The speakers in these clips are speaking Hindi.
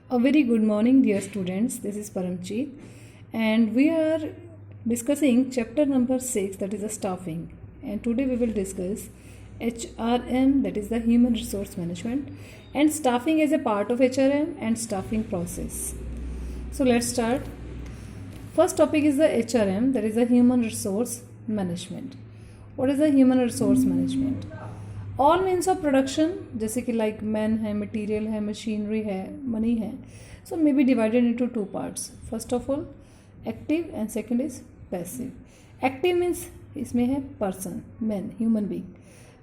A very good morning, dear students. This is Paramjeet, and we are discussing chapter number 6, that is the staffing. And today we will discuss HRM, that is the human resource management, and staffing as a part of HRM and staffing process. So let's start. First topic is the HRM, that is the human resource management. What is the human resource management? All means of production जैसे कि लाइक मैन है, मटेरियल है, मशीनरी है, मनी है, so may be divided into two parts. First of all active and second is passive. Active means इसमें है पर्सन, मैन, ह्यूमन बीइंग,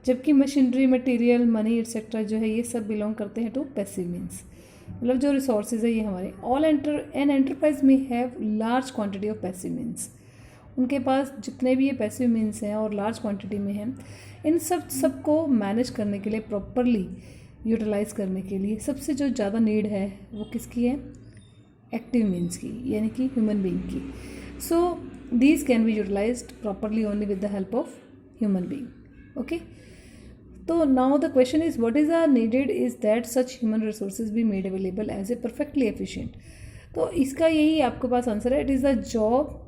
जबकि मशीनरी, मटेरियल, मनी एक्सेट्रा जो है ये सब बिलोंग करते हैं टू पैसिव मीन्स. मतलब जो रिसोर्सेज है ये हमारे ऑल एन एंटरप्राइज में have large quantity of passive means. उनके पास जितने भी ये पैसिव मीन्स हैं और लार्ज क्वांटिटी में हैं, इन सबको मैनेज करने के लिए, प्रॉपरली यूटिलाइज करने के लिए सबसे जो ज़्यादा नीड है वो किसकी है? एक्टिव मीन्स की, यानी कि ह्यूमन बीइंग की. So these can be utilized properly only with the help of human being. Okay, तो now the question is what is are needed is that such human resources be made available as a perfectly efficient. तो इसका यही आपके पास आंसर है. It is the job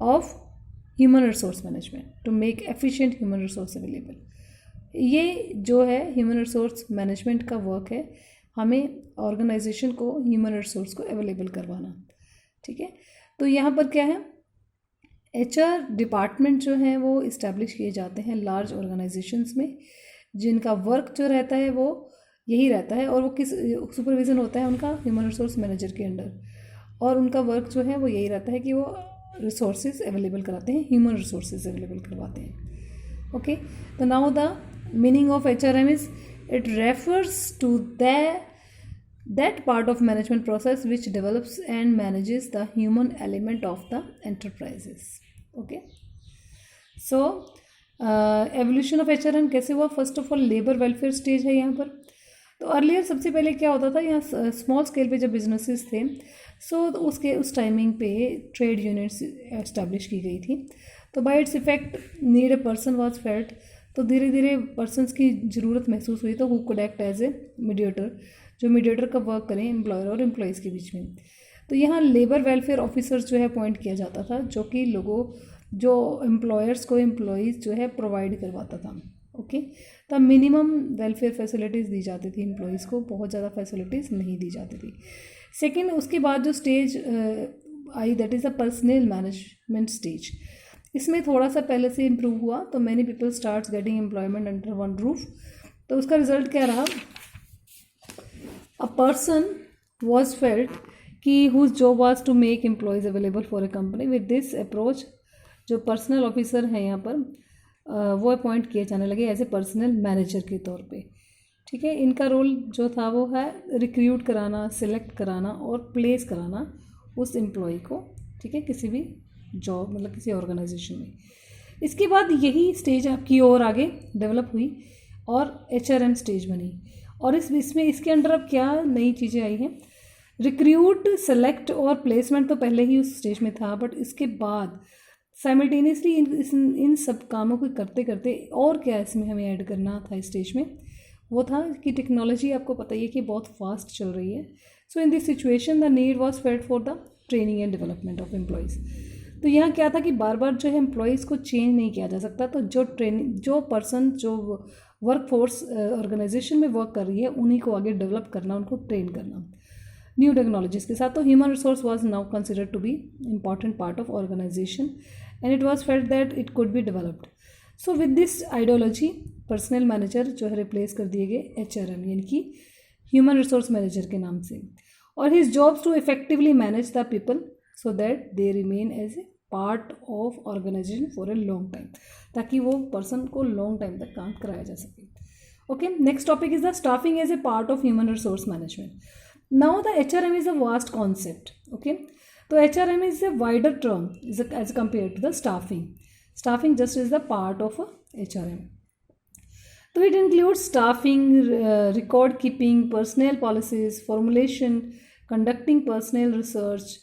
of human resource management to make efficient human resource available. ये जो है ह्यूमन रिसोर्स मैनेजमेंट का वर्क है, हमें ऑर्गेनाइजेशन को ह्यूमन रिसोर्स को अवेलेबल करवाना. ठीक है, तो यहाँ पर क्या है, HR डिपार्टमेंट जो है वो इस्टेब्लिश किए जाते हैं लार्ज ऑर्गेनाइजेशंस में, जिनका वर्क जो रहता है वो यही रहता है, और वो किस सुपरविज़न होता है उनका ह्यूमन रिसोर्स मैनेजर के अंडर, और उनका वर्क जो है वो यही रहता है कि वो रिसोर्सेज अवेलेबल कराते हैं, ह्यूमन रिसोर्सेज अवेलेबल करवाते हैं. ओके, तो now the meaning of HRM is it refers to that part of management process which develops and manages the human element of the enterprises. Okay, so evolution of HRM कैसे हुआ? First of all labour welfare stage है यहाँ पर. तो अर्लियर सबसे पहले क्या होता था, यहाँ स्मॉल स्केल पे जब बिजनेसेस थे, सो उस टाइमिंग पे ट्रेड यूनिट्स एस्टैब्लिश की गई थी. तो by its effect need a person was felt. तो धीरे धीरे पर्सनस की ज़रूरत महसूस हुई, तो who could act as a mediator, जो मीडिएटर का वर्क करें एम्प्लॉयर और एम्प्लॉयज़ के बीच में. तो यहाँ लेबर वेलफेयर ऑफिसर्स जो है अपॉइंट किया जाता था, जो कि जो एम्प्लॉयर्स को एम्प्लॉयज़ जो है प्रोवाइड करवाता था. ओके, तब मिनिमम वेलफेयर फैसिलिटीज़ दी जाती थी एम्प्लॉयज़ को, बहुत ज़्यादा फैसिलिटीज़ नहीं दी जाती थी. सेकेंड, उसके बाद जो स्टेज आई that is the personal management stage. इसमें थोड़ा सा पहले से इम्प्रूव हुआ, तो many people start getting employment under one roof. तो उसका रिजल्ट क्या रहा? अ पर्सन वॉज फेल्ट कि whose job was to make employees available for a company. With this approach जो पर्सनल ऑफिसर हैं यहाँ पर वो अपॉइंट किए जाने लगे एज ए पर्सनल मैनेजर के तौर पे. ठीक है, इनका रोल जो था वो है रिक्रूट कराना, सिलेक्ट कराना और प्लेस कराना उस एम्प्लॉय को. ठीक है, किसी भी जॉब मतलब किसी ऑर्गेनाइजेशन में. इसके बाद यही स्टेज आपकी और आगे डेवलप हुई और HRM स्टेज बनी. और इसमें इसके अंडर अब क्या नई चीज़ें आई हैं? रिक्रूट, सेलेक्ट और प्लेसमेंट तो पहले ही उस स्टेज में था, बट इसके बाद साइमल्टेनियसली इन सब कामों को करते करते और क्या इसमें हमें ऐड करना था इस स्टेज में, वो था कि टेक्नोलॉजी आपको पता ही है कि बहुत फास्ट चल रही है. So in this situation the need was felt for the training and development of employees. तो यहाँ क्या था कि बार बार जो है एम्प्लॉयज़ को चेंज नहीं किया जा सकता, तो जो पर्सन जो वर्क फोर्स ऑर्गेनाइजेशन में वर्क कर रही है उन्हीं को आगे डेवलप करना, उनको ट्रेन करना न्यू टेक्नोलॉजीज़ के साथ. तो human resource was now considered to be important part of organisation and it was felt that it could be developed. So with this ideology personal manager जो है रिप्लेस कर दिए गए HRM यानी कि ह्यूमन रिसोर्स मैनेजर के नाम से. और his jobs to effectively manage the people so that they remain as a part of organisation for a long time, ताकि वो पर्सन को लॉन्ग टाइम तक काम कराया जा सके. Okay, next topic is the staffing as a part of human resource management. Now the HRM is a vast concept. Okay, तो HRM is a wider term as compared to the staffing. Staffing just is the part of a HRM. So it includes staffing, record keeping, personnel policies, formulation, conducting personnel research,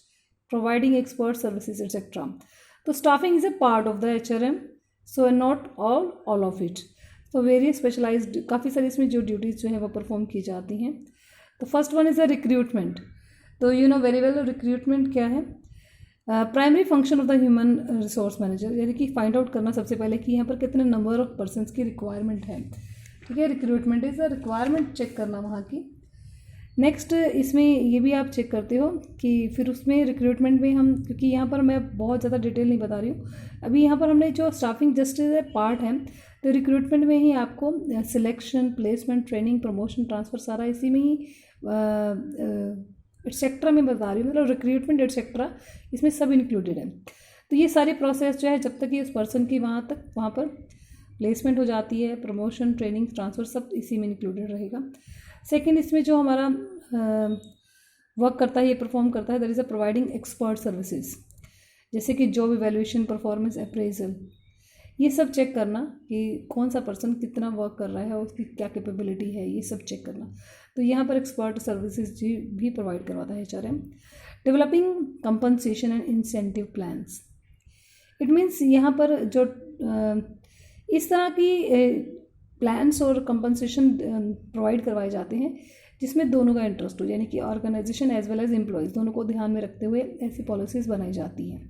providing expert services, etc. So staffing is a part of the HRM, so not all of it. तो वेरियस स्पेशलाइज्ड काफ़ी सारी इसमें जो ड्यूटीज़ जो हैं वो परफॉर्म की जाती हैं. तो first one is a recruitment. तो you know very well recruitment क्या है। Primary function of the human resource manager, यानी कि फाइंड आउट करना सबसे पहले कि यहाँ पर कितने नंबर ऑफ पर्सनस की रिक्वायरमेंट है। ठीक है, recruitment is a requirement check करना वहाँ की। नेक्स्ट इसमें ये भी आप चेक करते हो कि फिर उसमें रिक्रूटमेंट में हम, क्योंकि यहाँ पर मैं बहुत ज़्यादा डिटेल नहीं बता रही हूँ अभी, यहाँ पर हमने जो स्टाफिंग जस्ट पार्ट है, तो रिक्रूटमेंट में ही आपको selection, placement, training, promotion, transfer सारा इसी में ही एटसेट्रा में बता रही हूँ, मतलब रिक्रूटमेंट एटसेट्रा इसमें सब इंक्लूडेड है। तो ये सारी प्रोसेस जो है जब तक कि उस पर्सन की वहाँ पर प्लेसमेंट हो जाती है, प्रमोशन, ट्रेनिंग, ट्रांसफ़र सब इसी में इंक्लूडेड रहेगा। सेकेंड, इसमें जो हमारा वर्क करता है, ये परफॉर्म करता है, that is a providing expert services, जैसे कि जॉब इवैल्यूएशन, परफॉर्मेंस अप्रेजल, ये सब चेक करना कि कौन सा पर्सन कितना वर्क कर रहा है, उसकी क्या कैपेबिलिटी है, ये सब चेक करना। तो यहाँ पर एक्सपर्ट सर्विसेज भी प्रोवाइड करवाता है HRM। Developing compensation and incentive plans, it means यहाँ पर जो इस तरह की प्लान्स और कंपनसेशन प्रोवाइड करवाए जाते हैं जिसमें दोनों का इंटरेस्ट हो, यानी कि organisation as well as employees दोनों को ध्यान में रखते हुए ऐसी पॉलिसीज़ बनाई जाती हैं।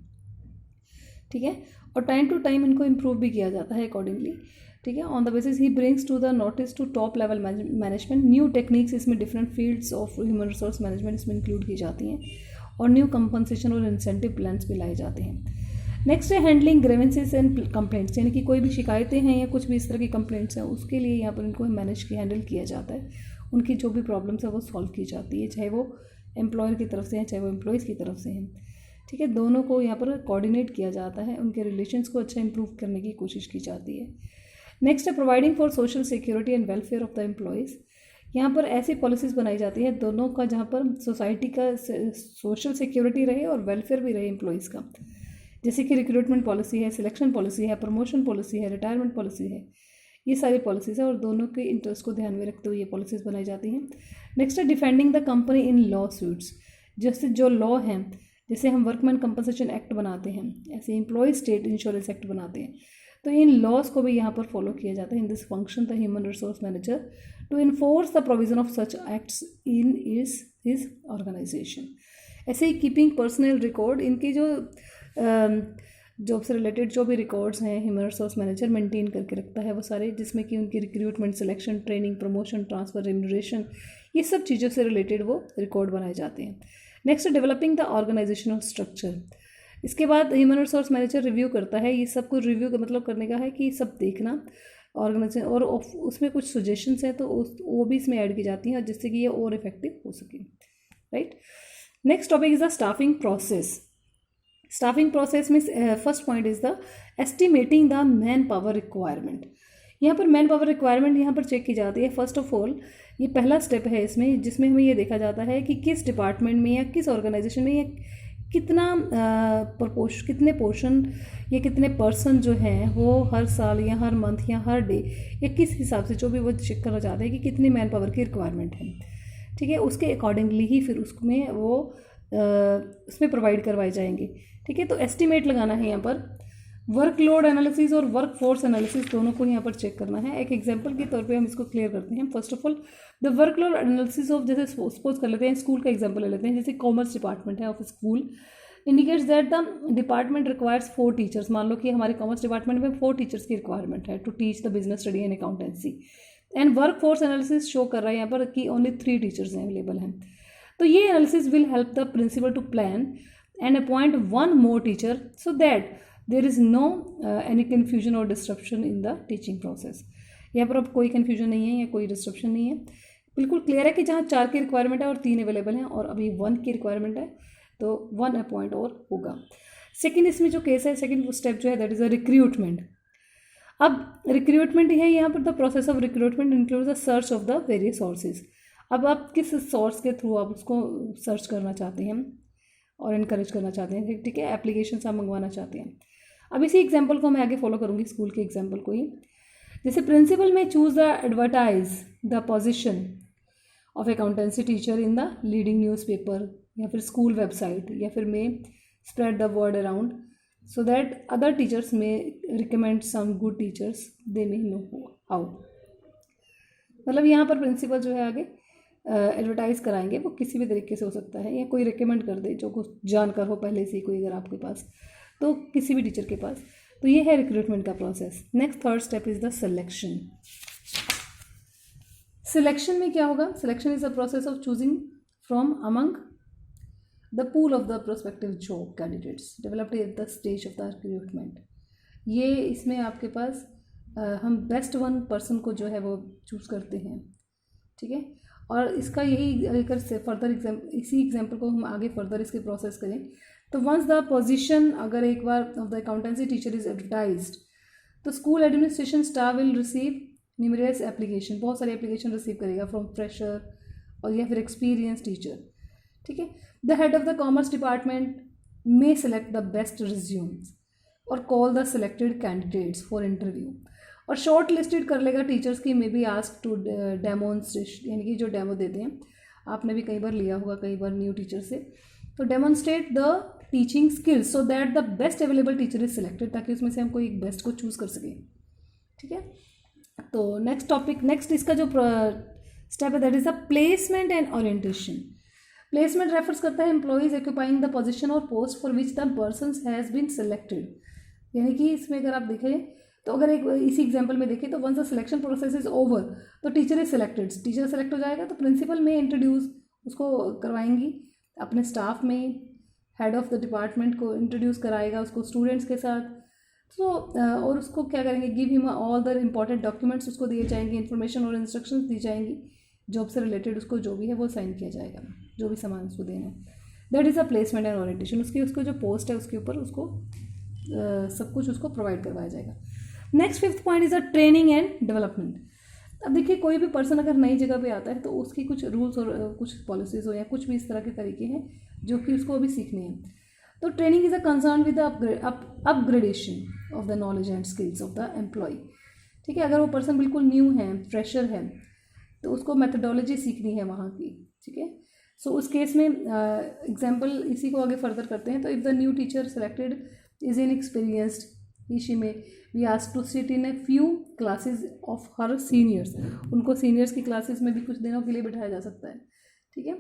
ठीक है, और टाइम टू टाइम इनको इम्प्रूव भी किया जाता है अकॉर्डिंगली। ठीक है, on the basis he brings to the notice to top level management new techniques, इसमें different fields of human resource management इसमें इंक्लूड की जाती हैं, और न्यू कंपनसेशन और इंसेंटिव प्लान्स भी लाए जाते हैं। नेक्स्ट है हैंडलिंग ग्रेवेंसेस एंड कंप्लेंट्स, यानी कि कोई भी शिकायतें हैं या कुछ भी इस तरह की कंप्लेंट्स हैं, उसके लिए यहाँ पर इनको हैंडल किया जाता है। उनकी जो भी प्रॉब्लम्स है वो सॉल्व की जाती है, चाहे वो एम्प्लॉयर की तरफ से हैं, चाहे वो एम्प्लॉयज़ की तरफ से हैं। ठीक है, दोनों को यहाँ पर कोऑर्डिनेट किया जाता है, उनके रिलेशंस को अच्छा इंप्रूव करने की कोशिश की जाती है। नेक्स्ट है providing for social security and welfare of the employees, यहाँ पर ऐसी पॉलिसीज़ बनाई जाती है दोनों का, जहाँ पर सोसाइटी का सोशल सिक्योरिटी रहे और वेलफेयर भी रहे एम्प्लॉयज़ का, जैसे कि रिक्रूटमेंट पॉलिसी है, सिलेक्शन पॉलिसी है, प्रमोशन पॉलिसी है, रिटायरमेंट पॉलिसी है, ये सारी पॉलिसीज़ है और दोनों के इंटरेस्ट को ध्यान में रखते हुए ये पॉलिसीज़ बनाई जाती हैं। नेक्स्ट है defending the company in law suits, जैसे जो लॉ हैं, जैसे हम वर्कमैन कंपनसेशन एक्ट बनाते हैं, ऐसे एम्प्लॉय स्टेट इंश्योरेंस एक्ट बनाते हैं, तो इन लॉज को भी यहाँ पर फॉलो किया जाता है। In this function the human resource manager to enforce the provision of such acts in his organisation. ऐसे ही कीपिंग पर्सनल रिकॉर्ड, इनकी जो जॉब से रिलेटेड जो भी रिकॉर्ड्स हैं ह्यूमन रिसोर्स मैनेजर मेंटेन करके रखता है वो सारे, जिसमें कि उनकी recruitment, selection, training, promotion, transfer, remuneration, ये सब चीज़ों से रिलेटेड वो रिकॉर्ड बनाए जाते हैं। Next developing the organisational structure, इसके बाद ह्यूमन रिसोर्स मैनेजर रिव्यू करता है, ये सब कुछ रिव्यू का मतलब करने का है कि सब देखना ऑर्गेनाइजेशन, और उसमें कुछ सजेशंस हैं तो वो भी इसमें ऐड की जाती हैं जिससे कि ये और इफेक्टिव हो सके। Right, next topic is the staffing process. Staffing process में first point is the estimating the man power requirement. यहाँ पर मैन पावर रिक्वायरमेंट यहाँ पर चेक की जाती है। फर्स्ट ऑफ ऑल ये पहला स्टेप है इसमें, जिसमें हमें ये देखा जाता है कि किस डिपार्टमेंट में या किस ऑर्गेनाइजेशन में या कितना कितने पोर्शन या कितने पर्सन जो हैं वो हर साल या हर मंथ या हर डे या किस हिसाब से जो भी वो चेक करना चाहते हैं कि कितनी मैन पावर की रिक्वायरमेंट है। ठीक है, उसके अकॉर्डिंगली ही फिर उसमें वो उसमें प्रोवाइड करवाए जाएंगे। ठीक है, तो एस्टिमेट लगाना है यहाँ पर। वर्कलोड एनालिसिस और वर्क फोर्स एनालिसिस दोनों को यहाँ पर चेक करना है। एक एग्जांपल के तौर पे हम इसको क्लियर करते हैं। First of all the workload analysis of, जैसे सपोज कर लेते हैं स्कूल का एग्जांपल ले लेते हैं, जैसे कॉमर्स डिपार्टमेंट है of school, indicates that the department requires 4 teachers. मान लो कि हमारे कॉमर्स डिपार्टमेंट में 4 टीचर्स की रिक्वायरमेंट है to teach the business study and accountancy, and work force analysis show कर रहा है यहाँ पर कि ओनली 3 टीचर्स अवेलेबल हैं। तो ये analysis will help the principal to plan and appoint one more teacher so that there is no any confusion or disruption in the teaching process। यहाँ पर अब कोई कन्फ्यूजन नहीं है या कोई डिस्ट्रप्शन नहीं है, बिल्कुल क्लियर है कि जहाँ 4 की रिक्वायरमेंट है और 3 अवेलेबल हैं और अभी 1 की रिक्वायरमेंट है तो 1 अपॉइंट और होगा। सेकेंड इसमें जो केस है, सेकेंड स्टेप जो है दैट इज़ अ रिक्रूटमेंट। अब रिक्रूटमेंट है, यहाँ पर the process of recruitment includes the search of the various sources. अब आप किस सोर्स के थ्रू आप उसको सर्च करना चाहते हैं और इनकरेज करना चाहते हैं। ठीक है, एप्लीकेशन आप मंगवाना चाहते हैं। अब इसी एग्जांपल को मैं आगे फॉलो करूँगी, स्कूल के एग्जांपल को ही। जैसे principal may choose the advertise the position of accountancy teacher in the leading newspaper या फिर स्कूल वेबसाइट, या फिर may spread the word around so that other teachers may recommend some good teachers they may know how. मतलब यहाँ पर प्रिंसिपल जो है आगे एडवर्टाइज़ कराएंगे वो किसी भी तरीके से हो सकता है, या कोई रिकमेंड कर दे जो कुछ जानकर हो पहले से कोई अगर आपके पास, तो किसी भी टीचर के पास। तो ये है रिक्रूटमेंट का process. Next third step is the selection. Selection में क्या होगा? Selection is the process of choosing from among the pool of the prospective job candidates developed at the stage of the recruitment. ये इसमें आपके पास हम बेस्ट वन पर्सन को जो है वो चूज़ करते हैं, ठीक है। और इसका यही अगर फर्दर इसी एग्जाम्पल को हम आगे फर्दर इसके प्रोसेस करें तो वंस द पोजीशन अगर एक बार of the accountancy teacher is advertised तो school administration staff will receive numerous application, बहुत सारे एप्लीकेशन रिसीव करेगा फ्रॉम फ्रेशर और या फिर एक्सपीरियंस टीचर, ठीक है। The head of the commerce department may select the best resumes और call the selected candidates for interview, और शॉर्ट लिस्टेड कर लेगा टीचर्स की may be ask to demonstration, यानी कि जो डेमो देते हैं, आपने भी कई बार लिया होगा कई बार न्यू टीचर से, तो demonstrate the teaching skills so that the best available teacher is selected, ताकि उसमें से हम कोई एक बेस्ट को चूज़ कर सकें, ठीक है। तो नेक्स्ट टॉपिक, नेक्स्ट इसका जो स्टेप है that is the placement and orientation. Placement refers करता है एम्प्लॉइज ऑक्यूपाइंग द पोजीशन और post for which the person has been selected, यानी कि इसमें अगर आप देखें तो अगर एक इसी एग्जांपल में देखें तो once the selection process is over तो teacher is selected, teacher select हो जाएगा तो प्रिंसिपल में इंट्रोड्यूस उसको करवाएंगी अपने स्टाफ में, हेड ऑफ द डिपार्टमेंट को इंट्रोड्यूस कराएगा उसको स्टूडेंट्स के साथ, तो और उसको क्या करेंगे, give him all the important documents उसको दिए जाएंगे, इन्फॉर्मेशन और इंस्ट्रक्शंस दी जाएंगी, जॉब से रिलेटेड उसको जो भी है वो साइन किया जाएगा, जो भी सामान उसको देना है। That is a placement and orientation. उसको जो पोस्ट है उसके ऊपर उसको सब कुछ उसको प्रोवाइड करवाया जाएगा। Next fifth point is a training and development. अब देखिए कोई भी पर्सन अगर नई जगह पे आता है तो उसकी कुछ रूल्स और कुछ पॉलिसीज़ हो या कुछ भी इस तरह के तरीके हैं जो कि उसको अभी सीखने हैं, तो training is a concern with upgradation of the knowledge and skills of the employee, ठीक है। अगर वो पर्सन बिल्कुल न्यू है, फ्रेशर है, तो उसको मेथडोलॉजी सीखनी है वहाँ की, ठीक है। सो उस केस में एग्जाम्पल इसी को आगे फर्दर करते हैं। तो if the new teacher selected is inexperienced he may we ask to sit in a few classes of her seniors, उनको सीनियर्स की क्लासेस में भी कुछ दिनों के लिए बिठाया जा सकता है, ठीक है।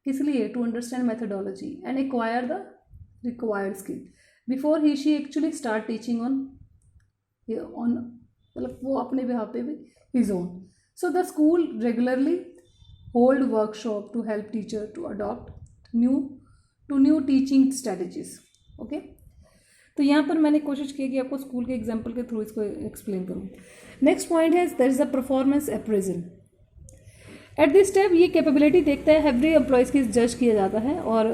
किस लिए? To understand methodology and acquire the required skill before he she actually start teaching on मतलब वो अपने बिहाफ पे भी his own. So the school regularly hold workshop to help teacher to adopt new teaching strategies, okay. तो यहाँ पर मैंने कोशिश की कि आपको स्कूल के एग्जाम्पल के थ्रू इसको एक्सप्लेन करूँ। नेक्स्ट पॉइंट है that is the performance appraisal. At this step ये कैपेबिलिटी देखता है एवरी एम्प्लॉयज़ की जज किया जाता है और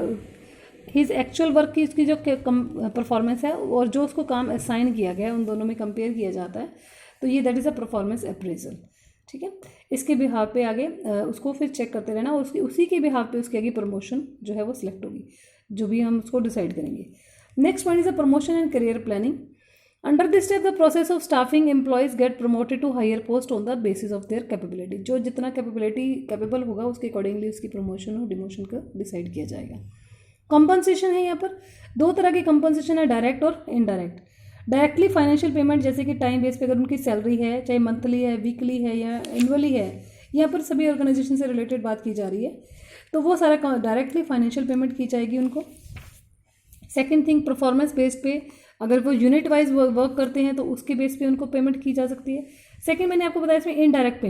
हिज एक्चुअल वर्क की उसकी जो परफॉर्मेंस है और जो उसको काम असाइन किया गया है उन दोनों में कंपेयर किया जाता है। तो ये that is a performance appraisal, ठीक है। इसके बिहाव पे आगे उसको फिर चेक करते रहना और उसी के बिहाव पे उसकी आगे प्रमोशन जो है वो सिलेक्ट होगी, जो भी हम उसको डिसाइड करेंगे। Next point is a promotion and career planning. Under this step the process of staffing employees get promoted to higher post on the basis of their capability. जो जितना कैपेबल होगा उसके अकॉर्डिंगली उसकी प्रमोशन और डिमोशन का डिसाइड किया जाएगा। कॉम्पनसेशन है यहाँ पर दो तरह की कॉम्पनसेशन है, डायरेक्ट और इनडायरेक्ट। डायरेक्टली फाइनेंशियल पेमेंट जैसे कि टाइम बेस पे अगर उनकी सैलरी है, चाहे मंथली है, वीकली है या एनुअली है, यहाँ पर सभी ऑर्गेनाइजेशन से रिलेटेड बात की जा रही है, तो वो सारा डायरेक्टली फाइनेंशियल पेमेंट की जाएगी उनको। सेकेंड थिंग, परफॉर्मेंस बेस्ड पे अगर वो यूनिट वाइज वर्क करते हैं तो उसके बेस पे उनको पेमेंट की जा सकती है। सेकेंड मैंने आपको बताया इसमें इनडायरेक्ट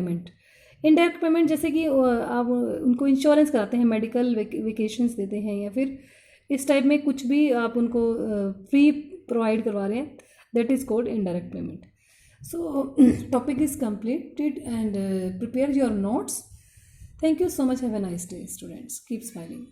पेमेंट जैसे कि आप उनको इंश्योरेंस कराते हैं, मेडिकल वेकेशंस देते हैं या फिर इस टाइप में कुछ भी आप उनको फ्री प्रोवाइड करवा रहे हैं, that is called indirect payment. So topic is completed and prepare your notes. Thank you so much. Have a nice day, students. Keep smiling.